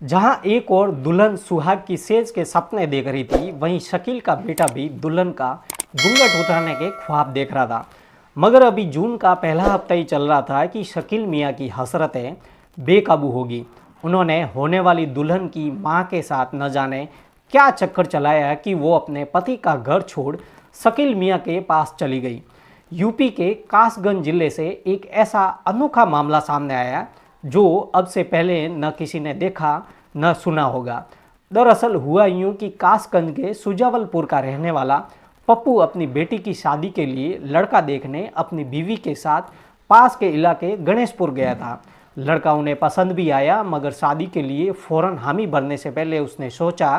जहां एक और दुल्हन सुहाग की सेज के सपने देख रही थी, वहीं शकील का बेटा भी दुल्हन का घूंघट उतारने के ख्वाब देख रहा था। मगर अभी जून का पहला हफ्ता ही चल रहा था कि शकील मियाँ की हसरतें बेकाबू होगी। उन्होंने होने वाली दुल्हन की मां के साथ न जाने क्या चक्कर चलाया कि वो अपने पति का घर छोड़ शकील मियाँ के पास चली गई। यूपी के कासगंज जिले से एक ऐसा अनोखा मामला सामने आया जो अब से पहले न किसी ने देखा न सुना होगा। दरअसल हुआ यूं कि कासगंज के सुजावलपुर का रहने वाला पप्पू अपनी बेटी की शादी के लिए लड़का देखने अपनी बीवी के साथ पास के इलाके गणेशपुर गया था। लड़का उन्हें पसंद भी आया, मगर शादी के लिए फौरन हामी भरने से पहले उसने सोचा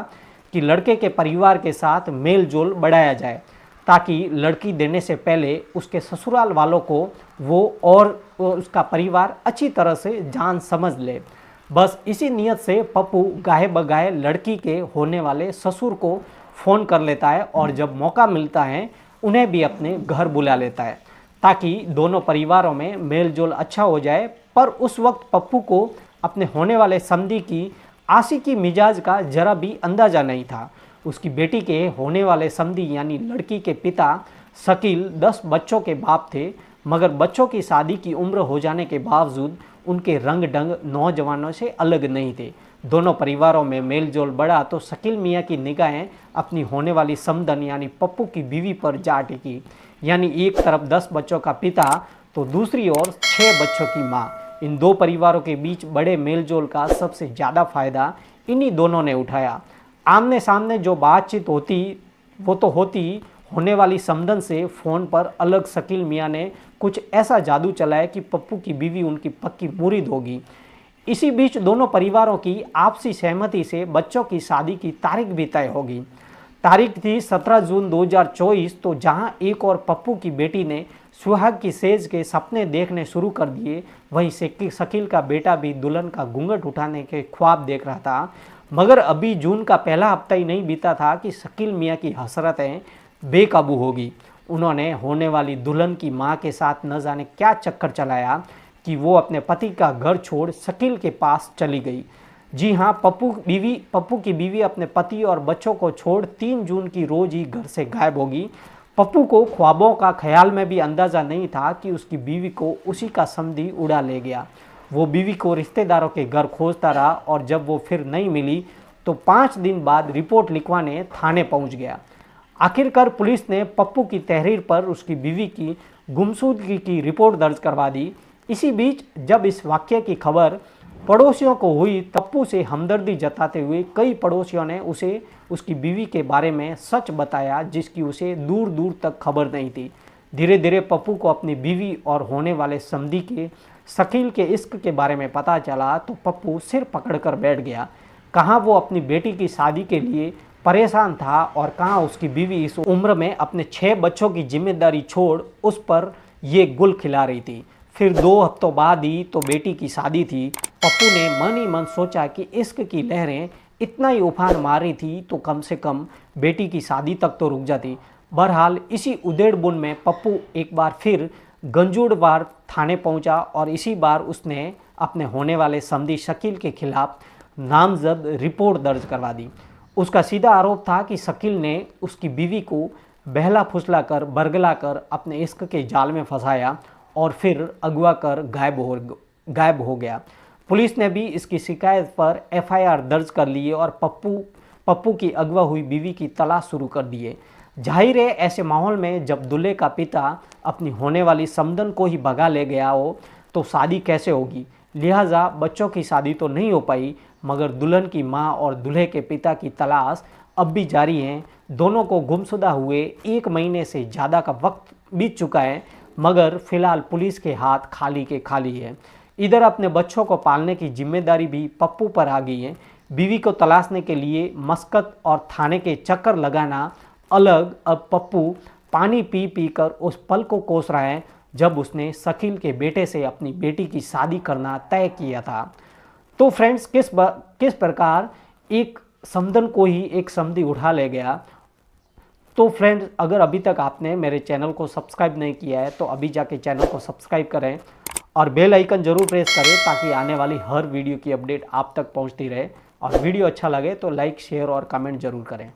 कि लड़के के परिवार के साथ मेल जोल बढ़ाया जाए, ताकि लड़की देने से पहले उसके ससुराल वालों को वो और उसका परिवार अच्छी तरह से जान समझ ले। बस इसी नियत से पप्पू गाहे बगाहे लड़की के होने वाले ससुर को फ़ोन कर लेता है और जब मौका मिलता है उन्हें भी अपने घर बुला लेता है, ताकि दोनों परिवारों में मेल जोल अच्छा हो जाए। पर उस वक्त पप्पू को अपने होने वाले समधी की आशिकी मिजाज का जरा भी अंदाज़ा नहीं था। उसकी बेटी के होने वाले समधी यानी लड़की के पिता शकील 10 बच्चों के बाप थे, मगर बच्चों की शादी की उम्र हो जाने के बावजूद उनके रंग ढंग नौजवानों से अलग नहीं थे। दोनों परिवारों में मेल जोल बढ़ा तो शकील मियाँ की निगाहें अपनी होने वाली समधन यानी पप्पू की बीवी पर जा टिकी। यानी एक तरफ 10 बच्चों का पिता तो दूसरी ओर 6 बच्चों की माँ। इन दो परिवारों के बीच बड़े मेलजोल का सबसे ज़्यादा फायदा इन्हीं दोनों ने उठाया। आमने सामने जो बातचीत होती वो तो होती, होने वाली समधन से फ़ोन पर अलग शकील मियाँ ने कुछ ऐसा जादू चलाया कि पप्पू की बीवी उनकी पक्की मुरीद होगी। इसी बीच दोनों परिवारों की आपसी सहमति से बच्चों की शादी की तारीख भी तय होगी। तारीख थी 17 जून 2024। तो जहां एक और पप्पू की बेटी ने सुहाग की सेज के सपने देखने शुरू कर दिए, वहीं शकील का बेटा भी दुल्हन का घूंघट उठाने के ख्वाब देख रहा था। मगर अभी जून का पहला हफ्ता ही नहीं बीता था कि शकील मियाँ की हसरतें बेकाबू होगी। उन्होंने होने वाली दुल्हन की मां के साथ न जाने क्या चक्कर चलाया कि वो अपने पति का घर छोड़ शकील के पास चली गई। जी हाँ, पप्पू की बीवी अपने पति और बच्चों को छोड़ 3 जून की रोज ही घर से गायब होगी। पप्पू को ख्वाबों का ख्याल में भी अंदाज़ा नहीं था कि उसकी बीवी को उसी का समधी उड़ा ले गया। वो बीवी को रिश्तेदारों के घर खोजता रहा और जब वो फिर नहीं मिली तो 5 दिन बाद रिपोर्ट लिखवाने थाने पहुंच गया। आखिरकार पुलिस ने पप्पू की तहरीर पर उसकी बीवी की गुमशुदगी की रिपोर्ट दर्ज करवा दी। इसी बीच जब इस वाक्य की खबर पड़ोसियों को हुई, पप्पू से हमदर्दी जताते हुए कई पड़ोसियों ने उसे उसकी बीवी के बारे में सच बताया, जिसकी उसे दूर दूर तक खबर नहीं थी। धीरे धीरे पप्पू को अपनी बीवी और होने वाले समधी के शकील के इश्क के बारे में पता चला तो पप्पू सिर पकड़कर बैठ गया। कहाँ वो अपनी बेटी की शादी के लिए परेशान था और कहाँ उसकी बीवी इस उम्र में अपने 6 बच्चों की जिम्मेदारी छोड़ उस पर ये गुल खिला रही थी। फिर 2 हफ्तों बाद ही तो बेटी की शादी थी। पप्पू ने मन ही मन सोचा कि इश्क की लहरें इतना ही उफान मार रही थी तो कम से कम बेटी की शादी तक तो रुक जाती। बहरहाल इसी उधेड़-बुन में पप्पू एक बार फिर गंजूड़वार थाने पहुंचा और इसी बार उसने अपने होने वाले समधी शकील के खिलाफ नामजद रिपोर्ट दर्ज करवा दी। उसका सीधा आरोप था कि शकील ने उसकी बीवी को बहला फुसला कर बरगला कर अपने इश्क के जाल में फंसाया और फिर अगवा कर गायब हो गया। पुलिस ने भी इसकी शिकायत पर एफआईआर दर्ज कर ली और पप्पू की अगवा हुई बीवी की तलाश शुरू कर दी है। जाहिर है ऐसे माहौल में जब दूल्हे का पिता अपनी होने वाली समधन को ही भगा ले गया हो तो शादी कैसे होगी। लिहाजा बच्चों की शादी तो नहीं हो पाई, मगर दुल्हन की मां और दूल्हे के पिता की तलाश अब भी जारी है। दोनों को गुमशुदा हुए 1 महीने से ज़्यादा का वक्त बीत चुका है, मगर फिलहाल पुलिस के हाथ खाली के खाली है। इधर अपने बच्चों को पालने की जिम्मेदारी भी पप्पू पर आ गई है। बीवी को तलाशने के लिए मस्कत और थाने के चक्कर लगाना अलग, अब पप्पू पानी पी पी कर उस पल को कोस रहा है जब उसने शकील के बेटे से अपनी बेटी की शादी करना तय किया था। तो फ्रेंड्स, किस प्रकार एक समधन को ही एक समधी उठा ले गया। तो फ्रेंड्स, अगर अभी तक आपने मेरे चैनल को सब्सक्राइब नहीं किया है तो अभी जाके चैनल को सब्सक्राइब करें और बेल आइकन जरूर प्रेस करें ताकि आने वाली हर वीडियो की अपडेट आप तक पहुंचती रहे। और वीडियो अच्छा लगे तो लाइक शेयर और कमेंट जरूर करें।